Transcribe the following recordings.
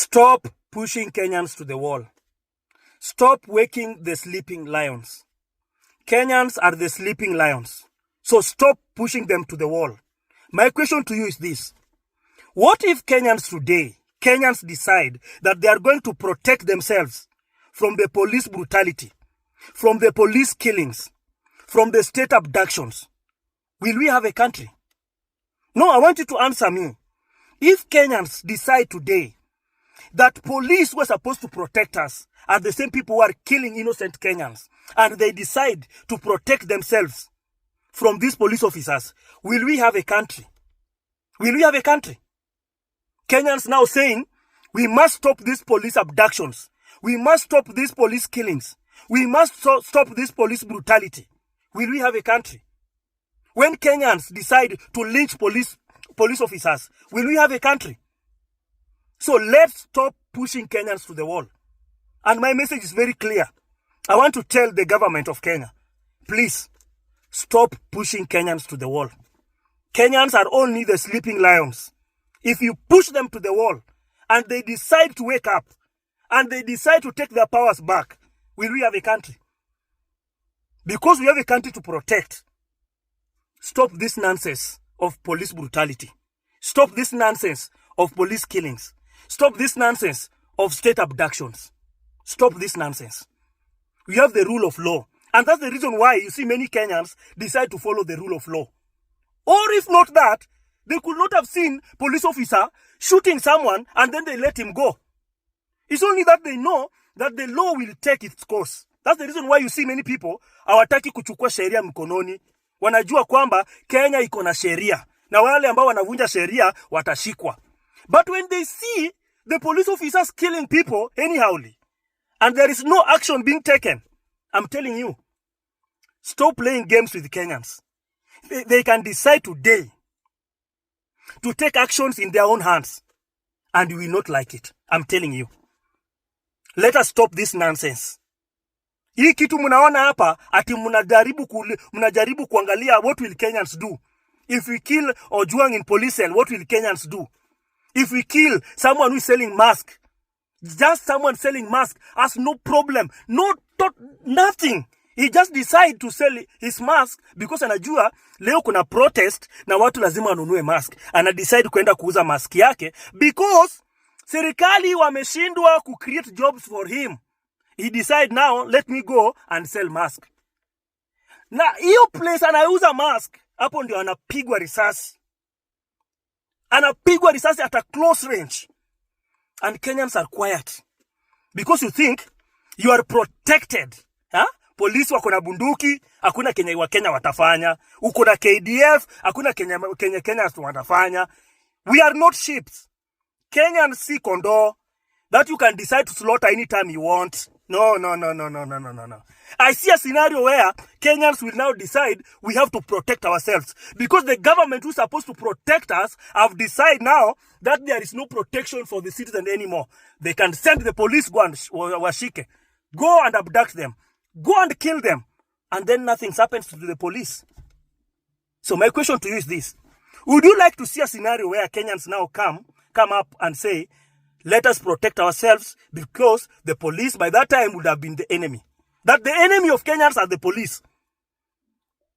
Stop pushing Kenyans to the wall. Stop waking the sleeping lions. Kenyans are the sleeping lions. So stop pushing them to the wall. My question to you is this. What if Kenyans decide that they are going to protect themselves from the police brutality, from the police killings, from the state abductions? Will we have a country? No, I want you to answer me. If Kenyans decide today that police were supposed to protect us are the same people who are killing innocent Kenyans, and they decide to protect themselves from these police officers, will we have a country? Will we have a country? Kenyans now saying, we must stop these police abductions. We must stop these police killings. We must stop this police brutality. Will we have a country? When Kenyans decide to lynch police officers, will we have a country? So let's stop pushing Kenyans to the wall. And my message is very clear. I want to tell the government of Kenya, please stop pushing Kenyans to the wall. Kenyans are only the sleeping lions. If you push them to the wall and they decide to wake up and they decide to take their powers back, will we have a country? Because we have a country to protect. Stop this nonsense of police brutality. Stop this nonsense of police killings. Stop this nonsense of state abductions. Stop this nonsense. We have the rule of law. And that's the reason why you see many Kenyans decide to follow the rule of law. Or if not that, they could not have seen police officer shooting someone and then they let him go. It's only that they know that the law will take its course. That's the reason why you see many people hawataki kuchukua sheria mkononi. Wanajua kwamba Kenya iko na sheria. Na wale ambao wanavunja sheria watashikwa. But when they see the police officers killing people anyhowly, and there is no action being taken, I'm telling you, stop playing games with Kenyans. They can decide today to take actions in their own hands, and you will not like it. I'm telling you. Let us stop this nonsense. Hii kitu mnaona hapa ati mnajaribu kuangalia what will Kenyans do. If we kill Ojang in police cell, what will Kenyans do? If we kill someone who is selling mask, just someone selling mask has no problem, nothing. He just decide to sell his mask because anajua leo kuna protest na watu lazima wanunue mask. Ana decide kwenda kuuza mask yake because serikali wameshindwa ku create jobs for him. He decide now, let me go and sell mask. Na hiyo place anauza mask, hapo ndio anapigwa risasi. Anapigwa risasi at a close range. And Kenyans are quiet. Because you think you are protected. Huh? Polisi wako na bunduki, hakuna Kenya wa Kenya watafanya. Uko na KDF, hakuna Kenya watafanya. We are not sheep. Kenyans see kondoo that you can decide to slaughter anytime you want. No. I see a scenario where Kenyans will now decide we have to protect ourselves. Because the government who's supposed to protect us have decided now that there is no protection for the citizen anymore. They can send the police, go and washike. Go and abduct them. Go and kill them. And then nothing happens to the police. So my question to you is this. Would you like to see a scenario where Kenyans now come up and say, let us protect ourselves, because the police by that time would have been the enemy? That the enemy of Kenyans are the police.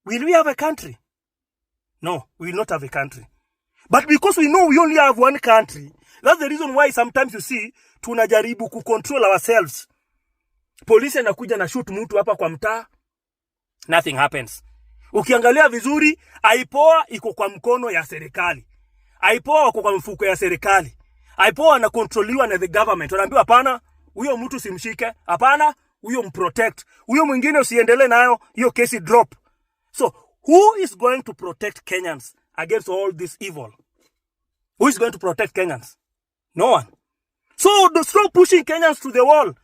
Will we have a country? No, we will not have a country. But because we know we only have one country, that's the reason why sometimes you see, tunajaribu control ourselves. Police anakuja na shoot mtu hapa kwa mtaa, nothing happens. Ukiangalia vizuri, aipoa iko kwa mkono ya serikali. Aipoa wako kwa mfuko ya serikali. Aipoa anakontroliwa na the government. Wanaambiwa hapana, huyo mtu simshike. Hapana, huyo mprotect. Huyo mwingine usiendelee nayo, hiyo kesi drop. So, who is going to protect Kenyans against all this evil? Who is going to protect Kenyans? No one. So, stop pushing Kenyans to the wall.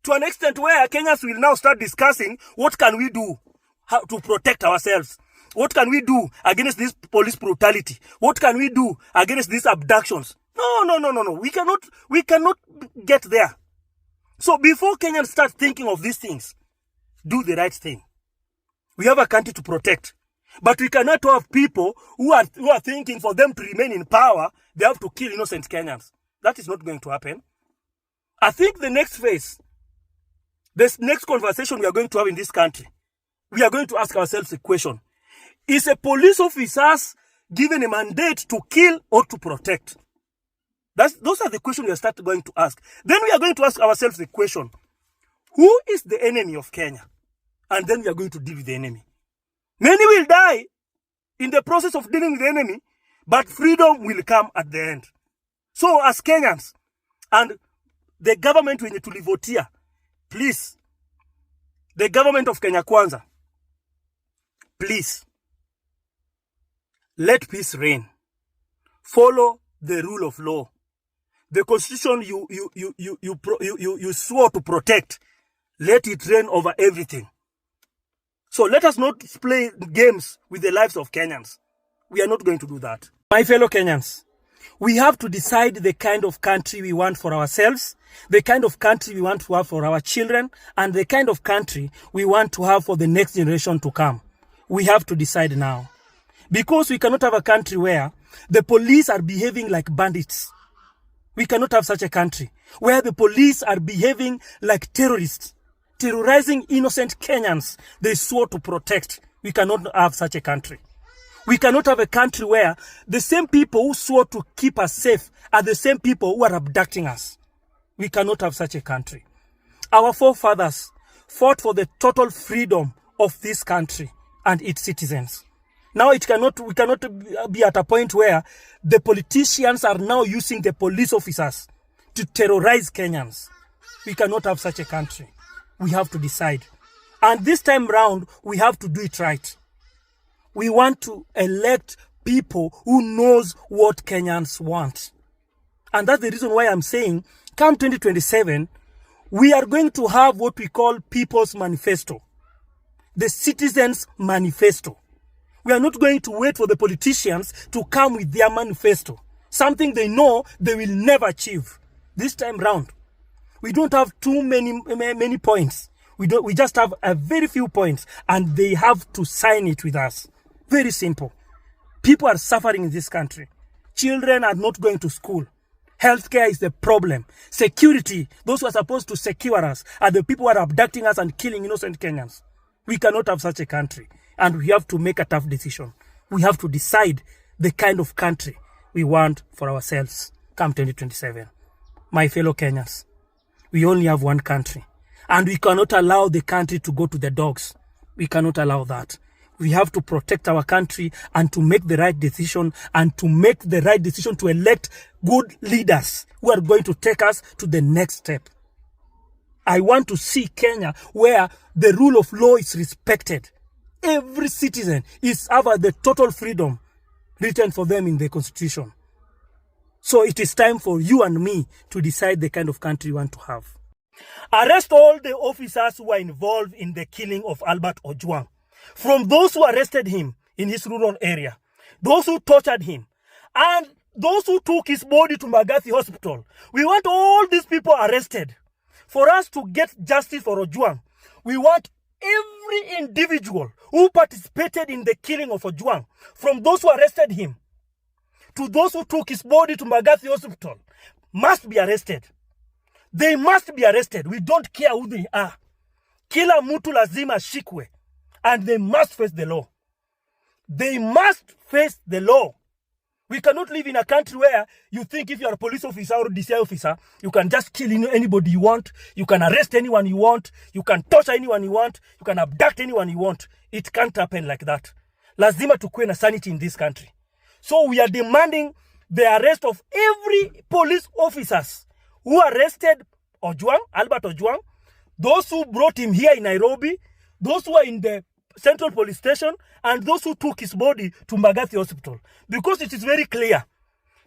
To an extent where Kenyans will now start discussing what can we do how to protect ourselves. What can we do against this police brutality? What can we do against these abductions? No. We cannot get there. So before Kenyans start thinking of these things, do the right thing. We have a country to protect. But we cannot have people who are thinking for them to remain in power, they have to kill innocent Kenyans. That is not going to happen. I think the next phase, this next conversation we are going to have in this country, we are going to ask ourselves a question. Is a police officer given a mandate to kill or to protect? Those are the questions we are starting going to ask. Then we are going to ask ourselves the question, who is the enemy of Kenya? And then we are going to deal with the enemy. Many will die in the process of dealing with the enemy, but freedom will come at the end. So as Kenyans and the government we need to vote here, please, the government of Kenya Kwanza, please, let peace reign. Follow the rule of law. The constitution you swore to protect, let it reign over everything. So let us not play games with the lives of Kenyans. We are not going to do that. My fellow Kenyans, we have to decide the kind of country we want for ourselves, the kind of country we want to have for our children, and the kind of country we want to have for the next generation to come. We have to decide now. Because we cannot have a country where the police are behaving like bandits. We cannot have such a country where the police are behaving like terrorists, terrorizing innocent Kenyans they swore to protect. We cannot have such a country. We cannot have a country where the same people who swore to keep us safe are the same people who are abducting us. We cannot have such a country. Our forefathers fought for the total freedom of this country and its citizens. Now we cannot be at a point where the politicians are now using the police officers to terrorize Kenyans. We cannot have such a country. We have to decide. And this time round, we have to do it right. We want to elect people who knows what Kenyans want. And that's the reason why I'm saying, come 2027, we are going to have what we call People's Manifesto. The Citizens' Manifesto. We are not going to wait for the politicians to come with their manifesto. Something they know they will never achieve. This time round, we don't have too many points. We just have a very few points, and they have to sign it with us. Very simple. People are suffering in this country. Children are not going to school. Healthcare is the problem. Security, those who are supposed to secure us, are the people who are abducting us and killing innocent Kenyans. We cannot have such a country. And we have to make a tough decision. We have to decide the kind of country we want for ourselves come 2027. My fellow Kenyans, we only have one country. And we cannot allow the country to go to the dogs. We cannot allow that. We have to protect our country and to make the right decision, and to make the right decision to elect good leaders who are going to take us to the next step. I want to see Kenya where the rule of law is respected. Every citizen is have the total freedom written for them in the constitution. So it is time for you and me to decide the kind of country we want to have. Arrest all the officers who are involved in the killing of Albert Ojang. From those who arrested him in his rural area, those who tortured him, and those who took his body to Magathi Hospital. We want all these people arrested. For us to get justice for Ojang, we want every individual who participated in the killing of Ojang, from those who arrested him to those who took his body to Magathi Hospital, must be arrested. They must be arrested. We don't care who they are. Kila mtu lazima ashikwe, and they must face the law. They must face the law. We cannot live in a country where you think if you are a police officer or a DCI officer, you can just kill anybody you want, you can arrest anyone you want, you can torture anyone you want, you can abduct anyone you want. It can't happen like that. Lazima tukuwe na sanity in this country. So we are demanding the arrest of every police officers who arrested Ojang, Albert Ojang, those who brought him here in Nairobi, those who are in the Central Police Station, and those who took his body to Magathi Hospital. Because it is very clear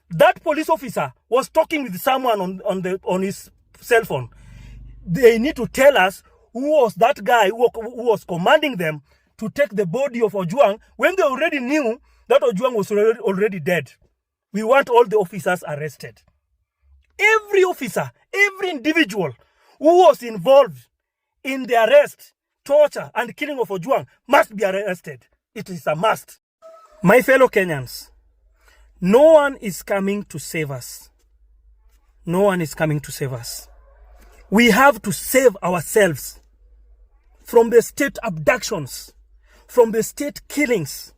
that police officer was talking with someone on his cell phone. They need to tell us who was that guy who was commanding them to take the body of Ojang when they already knew that Ojang was already dead. We want all the officers arrested. Every officer, every individual who was involved in the arrest, torture, and killing of Ojang must be arrested. It is a must. My fellow Kenyans, no one is coming to save us. No one is coming to save us. We have to save ourselves from the state abductions, from the state killings,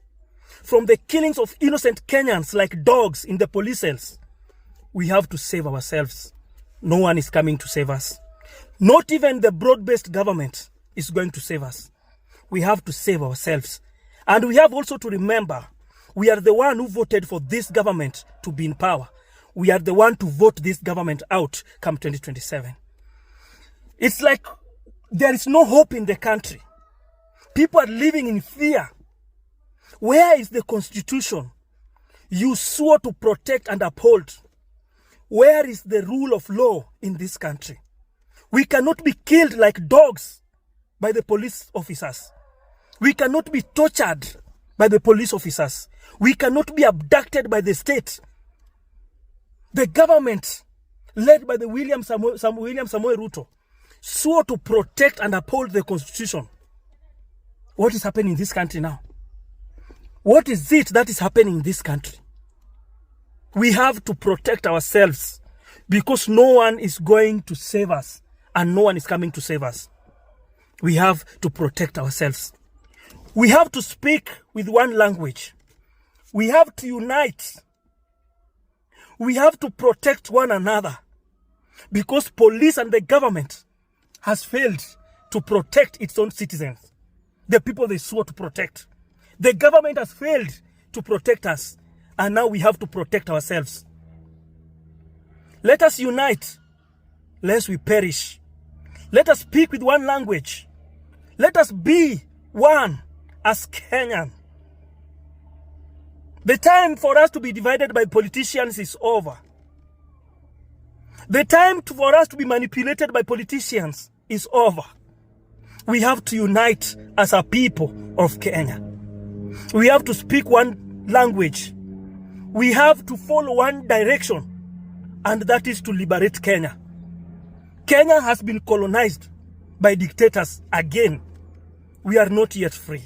from the killings of innocent Kenyans like dogs in the police cells. We have to save ourselves. No one is coming to save us. Not even the broad-based government is going to save us. We have to save ourselves. And we have also to remember, we are the one who voted for this government to be in power. We are the one to vote this government out come 2027. It's like there is no hope in the country. People are living in fear. Where is the constitution you swore to protect and uphold? Where is the rule of law in this country? We cannot be killed like dogs by the police officers. We cannot be tortured by the police officers. We cannot be abducted by the state. The government, led by the William Samoei Ruto, swore to protect and uphold the constitution. What is happening in this country now? What is it that is happening in this country? We have to protect ourselves because no one is going to save us and no one is coming to save us. We have to protect ourselves. We have to speak with one language. We have to unite. We have to protect one another because police and the government has failed to protect its own citizens, the people they swore to protect. The government has failed to protect us, and now we have to protect ourselves. Let us unite, lest we perish. Let us speak with one language. Let us be one as Kenyan. The time for us to be divided by politicians is over. The time for us to be manipulated by politicians is over. We have to unite as a people of Kenya. We have to speak one language. We have to follow one direction, and that is to liberate Kenya. Kenya has been colonized by dictators again. We are not yet free.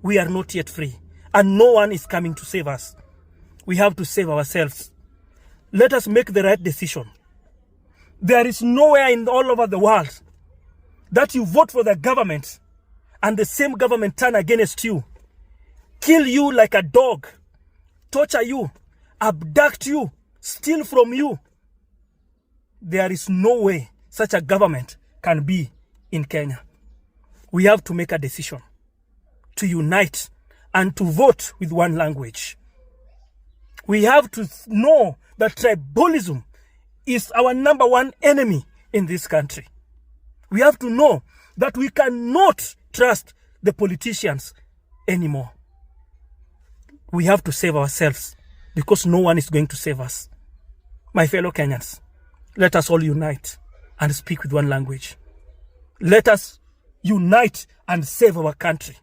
We are not yet free. And no one is coming to save us. We have to save ourselves. Let us make the right decision. There is nowhere in all over the world that you vote for the government and the same government turn against you, kill you like a dog, torture you, abduct you, steal from you. There is no way such a government can be in Kenya. We have to make a decision to unite and to vote with one language. We have to know that tribalism is our number one enemy in this country. We have to know that we cannot trust the politicians anymore. We have to save ourselves because no one is going to save us. My fellow Kenyans, let us all unite and speak with one language. Let us unite and save our country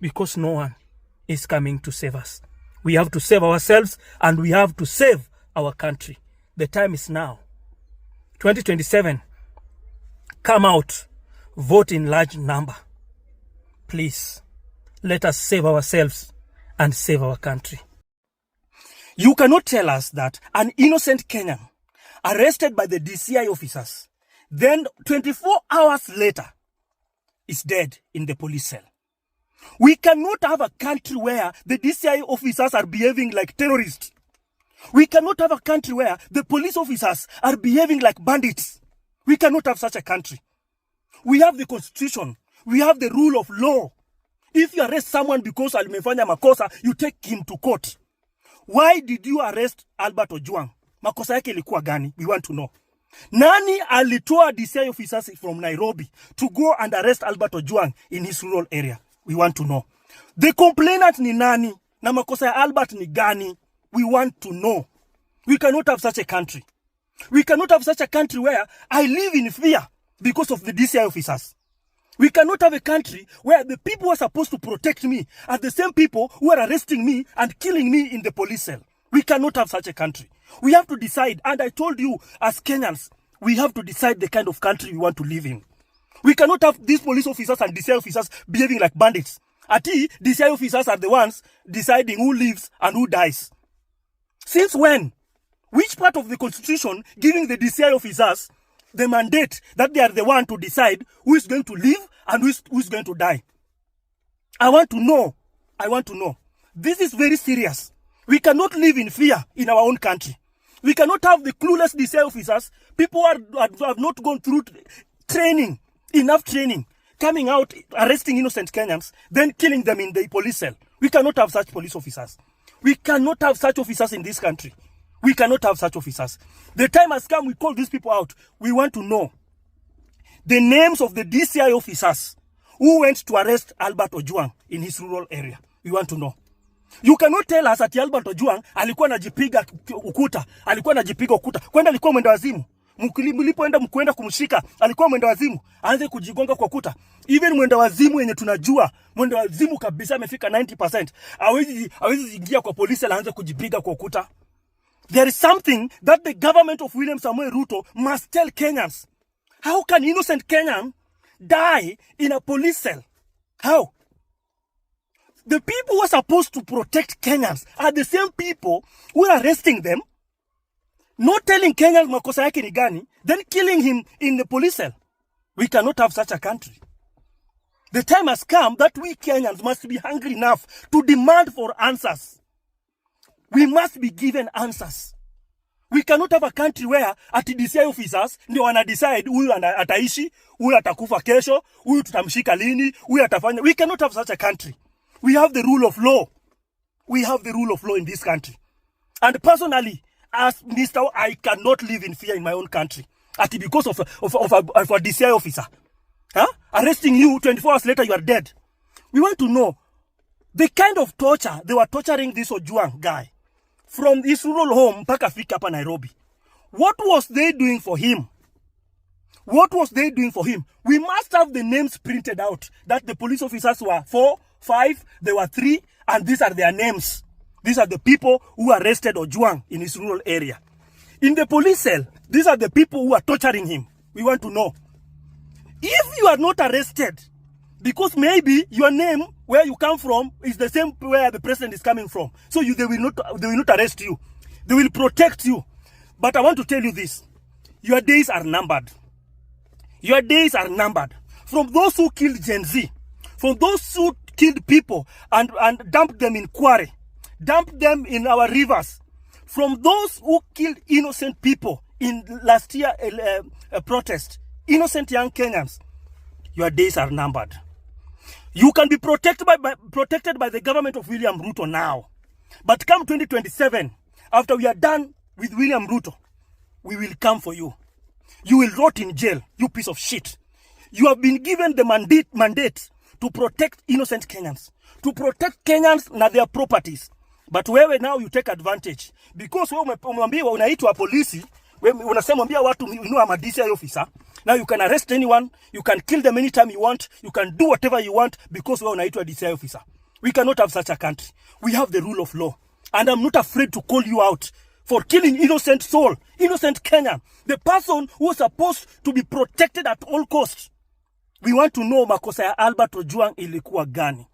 because no one is coming to save us. We have to save ourselves and we have to save our country. The time is now. 2027, come out, vote in large number. Please, let us save ourselves and save our country. You cannot tell us that an innocent Kenyan arrested by the DCI officers, then 24 hours later, is dead in the police cell. We cannot have a country where the DCI officers are behaving like terrorists. We cannot have a country where the police officers are behaving like bandits. We cannot have such a country. We have the constitution. We have the rule of law. If you arrest someone because alimefanya makosa, you take him to court. Why did you arrest Albert Ojang? Makosa yake ilikuwa gani? We want to know. Nani alitoa DCI officers from Nairobi to go and arrest Albert Ojang in his rural area? We want to know. The complainant ni nani? Na makosa ya Albert ni gani? We want to know. We cannot have such a country. We cannot have such a country where I live in fear because of the DCI officers. We cannot have a country where the people who are supposed to protect me are the same people who are arresting me and killing me in the police cell. We cannot have such a country. We have to decide, and I told you as Kenyans, we have to decide the kind of country we want to live in. We cannot have these police officers and DCI officers behaving like bandits. Ati, DCI officers are the ones deciding who lives and who dies. Since when? Which part of the constitution giving the DCI officers the mandate that they are the one to decide who is going to live and who is going to die? I want to know. I want to know. This is very serious. We cannot live in fear in our own country. We cannot have the clueless DCI officers, people who have not gone through training, enough training, coming out, arresting innocent Kenyans, then killing them in the police cell. We cannot have such police officers. We cannot have such officers in this country. We cannot have such officers. The time has come, we call these people out. We want to know the names of the DCI officers who went to arrest Albert Ojwang in his rural area. We want to know. You cannot tell us that Albert Ojwang alikuwa anajipiga ukuta, alikuwa anajipiga ukuta. Kwenda alikuwa mwenda wazimu. Mlipoenda mkwenda kumshika, alikuwa mwenda wazimu. Aanze kujigonga kwa ukuta. Even mwenda wazimu yenye tunajua, mwenda wazimu kabisa amefika 90%. Hawezi ingia kwa polisi na aanze kujipiga kwa ukuta. There is something that the government of William Samoei Ruto must tell Kenyans. How can innocent Kenyan die in a police cell? How? The people who are supposed to protect Kenyans are the same people who are arresting them, not telling Kenyans makosa yake ni gani, then killing him in the police cell. We cannot have such a country. The time has come that we Kenyans must be hungry enough to demand for answers. We must be given answers. We cannot have a country where at DCI officers ndio wana decide huyu ataishi, huyu atakufa kesho, huyu tutamshika lini, huyu atafanya. We cannot have such a country. We have the rule of law. We have the rule of law in this country. And personally, as Minister, I cannot live in fear in my own country. Because of a DCI officer. Arresting you, 24 hours later, you are dead. We want to know the kind of torture they were torturing this Ojwang guy from his rural home mpaka fika hapa Nairobi. What was they doing for him? What was they doing for him? We must have the names printed out that the police officers were 4, 5, they were 3, and these are their names. These are the people who arrested Ojwang in his rural area. In the police cell, these are the people who are torturing him. We want to know. If you are not arrested, because maybe your name, where you come from, is the same where the president is coming from. So they will not arrest you. They will protect you. But I want to tell you this. Your days are numbered. Your days are numbered. From those who killed Genz, from those who killed people and dumped them in quarry, dumped them in our rivers, from those who killed innocent people in last year protest, innocent young Kenyans, your days are numbered. You can be protected by the government of William Ruto now. But come 2027, after we are done with William Ruto, we will come for you. You will rot in jail, you piece of shit. You have been given the mandate to protect innocent Kenyans, to protect Kenyans na their properties. But wewe now you take advantage. Because wewe umwambiwa unaitwa polisi, wewe unasema ambia watu you know I'm a DCI officer. Now you can arrest anyone, you can kill them anytime you want, you can do whatever you want because wewe unaitwa DCI officer. We cannot have such a country. We have the rule of law. And I'm not afraid to call you out for killing innocent soul, innocent Kenyan, the person who was supposed to be protected at all costs. We want to know makosa ya Albert Ojwang ilikuwa gani.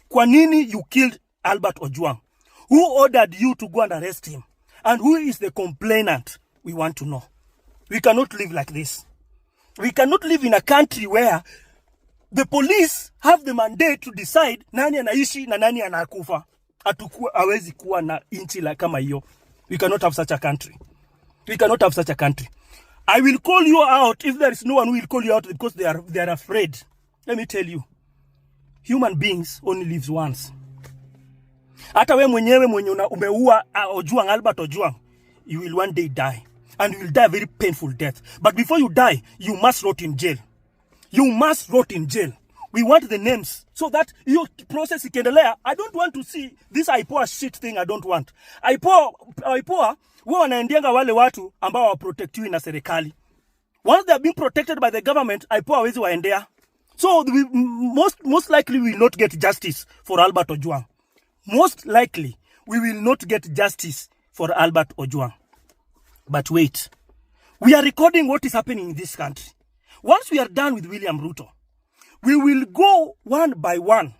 Kwa nini you killed Albert Ojwang? Who ordered you to go and arrest him? And who is the complainant? We want to know. We cannot live like this. We cannot live in a country where the police have the mandate to decide nani anaishi na nani anakufa. Hawezi kuwa na inchi la kama hiyo. We cannot have such a country. We cannot have such a country. I will call you out if there is no one who will call you out because they are afraid. Let me tell you. Human beings only lives once. Hata we mwenyewe mwenye umeua Ojwang, Albert Ojwang, you will one day die. And you will die a very painful death. But before you die, you must rot in jail. You must rot in jail. We want the names so that your process ikiendelea. I don't want to see this IPOA shit thing. I don't want. IPOA wao wanaendianga wale watu ambao wa protect you na serikali. Once they are being protected by the government, IPOA hawezi waendea. So we most likely we will not get justice for Albert Ojwang. Most likely we will not get justice for Albert Ojwang. But wait. We are recording what is happening in this country. Once we are done with William Ruto, we will go one by one,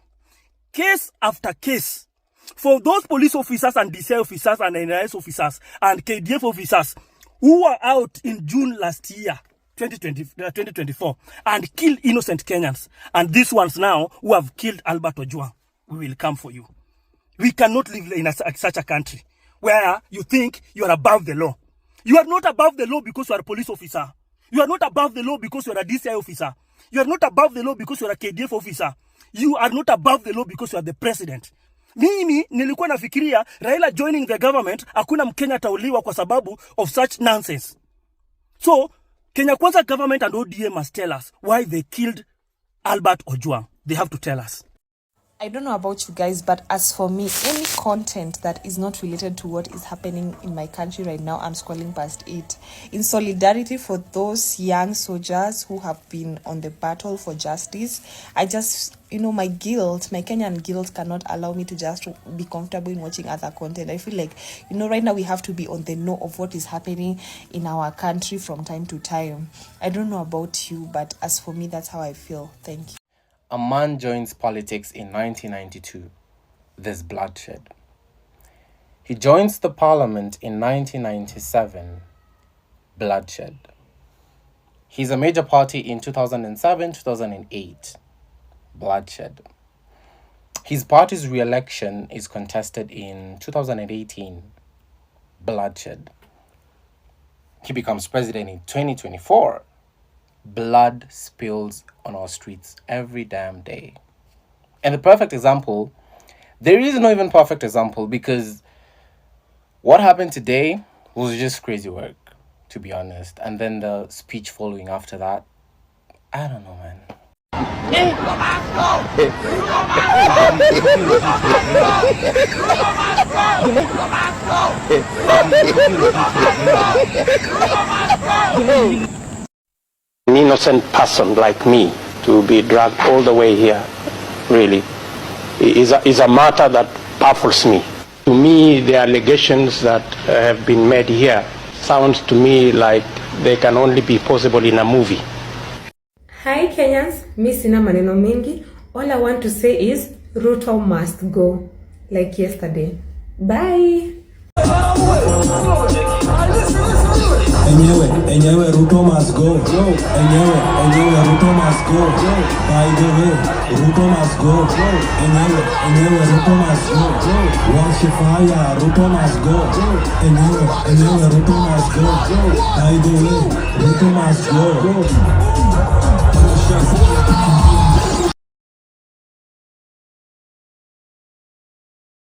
case after case, For those police officers and DCI officers and NIS officers and KDF officers who were out in June last year, 2024, and killed innocent Kenyans, and these ones now who have killed Albert Ojang, we will come for you. We cannot live in such a country where you think you are above the law. You are not above the law because you are a police officer. You are not above the law because you are a DCI officer. You are not above the law because you are a KDF officer. You are not above the law because you are the president. Mimi nilikuwa nafikiria Raila joining the government, hakuna Mkenya tauliwa kwa sababu of such nonsense. So, Kenya Kwanza government and ODM must tell us why they killed Albert Ojwang. They have to tell us. I don't know about you guys, but as for me, any content that is not related to what is happening in my country right now, I'm scrolling past it. In solidarity for those young soldiers who have been on the battle for justice, I just, my guilt, my Kenyan guilt cannot allow me to just be comfortable in watching other content. I feel like, right now we have to be on the know of what is happening in our country from time to time. I don't know about you, but as for me, that's how I feel. Thank you. A man joins politics in 1992. There's bloodshed. He joins the parliament in 1997. Bloodshed. He's a major party in 2007, 2008. Bloodshed. His party's re-election is contested in 2018. Bloodshed. He becomes president in 2024. Blood spills on our streets every damn day. And the perfect example, there is no even perfect example, because what happened today was just crazy work, to be honest. And then the speech following after that, I don't know, man. An innocent person like me to be dragged all the way here, really, is a matter that baffles me. To me, the allegations that have been made here sounds to me like they can only be possible in a movie. Hi Kenyans, mi sina maneno mingi. All I want to say is Ruto must go, like yesterday. Bye. Enyewe, Ruto must go. Enyewe, Ruto must go. By the way, Ruto must go. Enyewe, Ruto must go. Wash fire, Ruto must go. Enyewe, Ruto must go. By the way, Ruto must go.